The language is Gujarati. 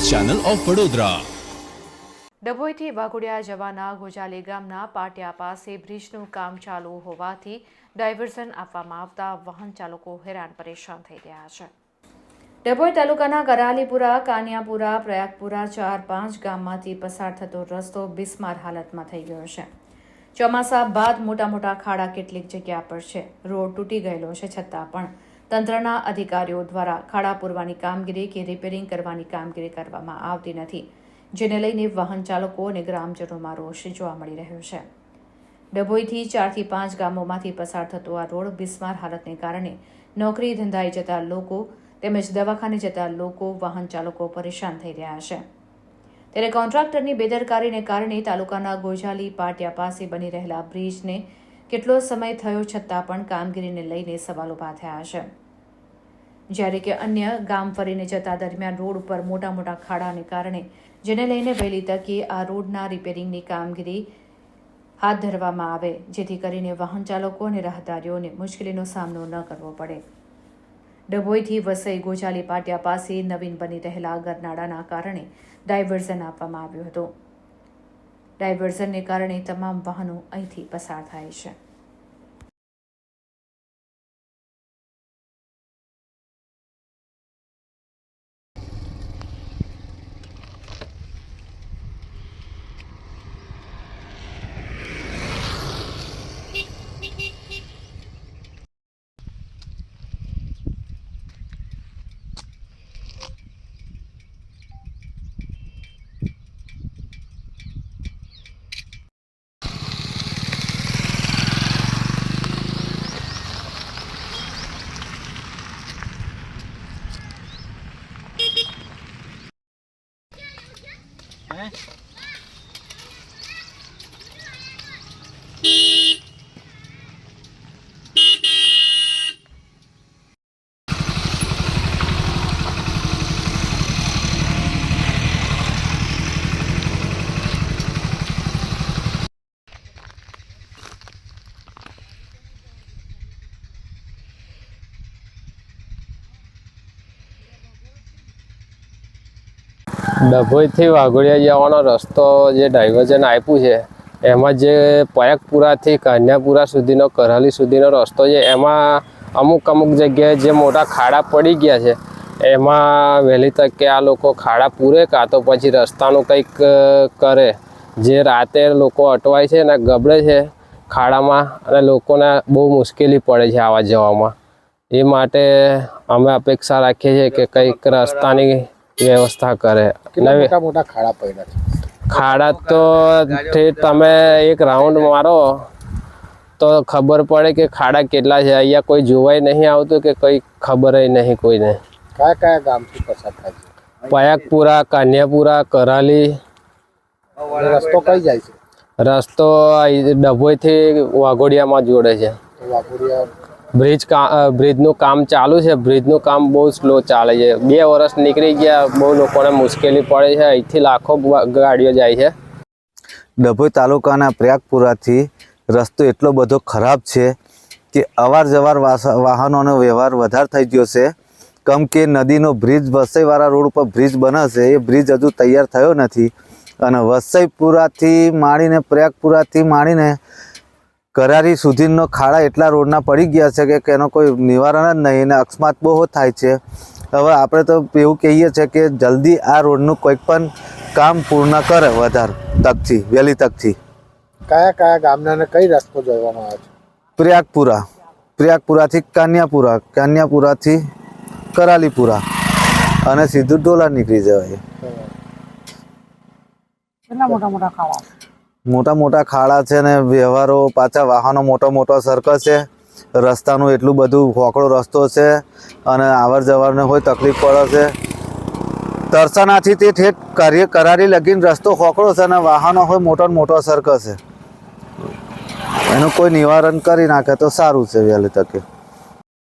Channel of Vadodara. ડભોઈથી વાઘોડિયા જવાના ગોજાલી ગામના પાટિયા પાસે બ્રિજનું કામ ચાલુ હોવાથી ડાયવર્ઝન આપવામાં આવતા વાહન ચાલકો હેરાન પરેશાન થઈ રહ્યા છે। ડભોઈ તાલુકાના કરાલીપુરા, કાનિયાપુરા, પ્રયાગપુરા 4-5 ગામમાંથી પસાર થતો રસ્તો બિસ્માર હાલતમાં થઈ ગયો છે। ચોમાસા બાદ મોટા ખાડા કેટલીક જગ્યા પર છે। રોડ તૂટી ગયેલો છે, છતાં પણ તંત્રના અધિકારીઓ દ્વારા ખાડા પૂરવાની કામગીરી કે રિપેરિંગ કરવાની કામગીરી કરવામાં આવતી નથી, જેને લઈને વાહન ચાલકો અને ગ્રામજનોમાં રોષ જોવા મળી રહ્યો છે। ડભોઈથી 4-5 ગામોમાંથી પસાર થતો આ રોડ બિસ્માર હાલતને કારણે નોકરી ધંધાએ જતા લોકો તેમજ દવાખાને જતા લોકો વાહન ચાલકો પરેશાન થઈ રહ્યા છે। ત્યારે કોન્ટ્રાક્ટરની બેદરકારીને કારણે તાલુકાના ગોજાલી પાટિયા પાસે બની રહેલા બ્રિજને કેટલો સમય થયો છતાં પણ કામગીરીને લઈને સવાલ ઊભા થયા છે। જ્યારે કે અન્ય ગામ ફરીને જતા દરમિયાન રોડ ઉપર મોટા ખાડાને કારણે જેને લઈને વહેલી તકે આ રોડના રિપેરિંગની કામગીરી હાથ ધરવામાં આવે, જેથી કરીને વાહન ચાલકો અને રાહદારીઓને મુશ્કેલીનો સામનો ન કરવો પડે। ડભોઈથી વસઈ ગોજાલી પાટિયા પાસે નવીન બની રહેલા ગરનાળાના કારણે ડાયવર્ઝન આપવામાં આવ્યું હતું। ડાયવર્ઝનને કારણે તમામ વાહનો અહીંથી પસાર થાય છે। ડભોઈથી વાઘોડિયા જવાનો રસ્તો જે ડાયવર્ઝન આપ્યું છે એમાં જે પયાગપુરાથી કાન્યાપુરા સુધીનો કરાલી સુધીનો રસ્તો છે એમાં અમુક જગ્યાએ જે મોટા ખાડા પડી ગયા છે એમાં વહેલી તકે આ લોકો ખાડા પૂરે કાં તો પછી રસ્તાનું કંઈક કરે। જે રાતે લોકો અટવાય છે અને ગબડે છે ખાડામાં અને લોકોને બહુ મુશ્કેલી પડે છે આવવા જવામાં। એ માટે અમે અપેક્ષા રાખીએ છીએ કે કંઈક રસ્તાની વ્યવસ્થા કરે। મોટા ખાડા પડ્યા છે। ખાડા તો તમે એક રાઉન્ડ મારો તો ખબર પડે કે ખાડા કેટલા છે। અહીંયા કોઈ જોવાય નહીં આવતું કે કંઈ ખબર નહીં કોઈને। કયા ગામથી પસાર થાય છે? પયાગપુરા, કાન્યાપુરા, કરાલી। રસ્તો કઈ જાય છે? રસ્તો ડભોઈથી વાઘોડિયામાં જોડે છે। બ્રિજનું કામ ચાલુ છે। બ્રિજનું કામ બહુ સ્લો ચાલે છે। 2 વર્ષ નીકળી ગયા, બહુ લોકોને મુશ્કેલી પડે છે। અહીંથી લાખો ગાડીઓ જાય છે। ડભોઈ તાલુકાના પ્રયાગપુરાથી રસ્તો એટલો બધો ખરાબ છે કે અવાર જવાર વાહનોનો વ્યવહાર વધારે થઈ ગયો છે। કેમ કે નદીનો બ્રિજ વસઈવાળા રોડ ઉપર બ્રિજ બને છે, એ બ્રિજ હજુ તૈયાર થયો નથી અને વસઈપુરાથી માંડીને પ્રયાગપુરાથી માંડીને કરારી સુધીનો ખાડા એટલા રોડના પડી ગયા છે કે એનો કોઈ નિવારણ જ નહીં અને અકસ્માત બહુ થાય છે। હવે આપણે તો એવું કહીએ છીએ કે જલ્દી આ રોડનું કોઈક પણ કામ પૂર્ણ કરે વધારે તકથી, વહેલી તકથી। કયા ગામના કઈ રસ્તો જોવામાં આવે છે? પ્રયાગપુરાથી કાન્યાપુરા, કાન્યાપુરાથી કરાલીપુરા અને સીધું ડોલા નીકળી જવાય। મોટા ખાડા છે ને વ્યવહારો પાછા વાહનો મોટો સર્કલ છે। રસ્તાનું એટલું બધું હોકળો રસ્તો છે અને આવર જવારને હોય તકલીફ પડે છે। તરસાનાથી તે ઠેઠ કરારી લગીને રસ્તો હોકળો છે અને વાહનો હોય મોટો સર્કલ છે। એનું કોઈ નિવારણ કરી નાખે તો સારું છે વહેલી તકે।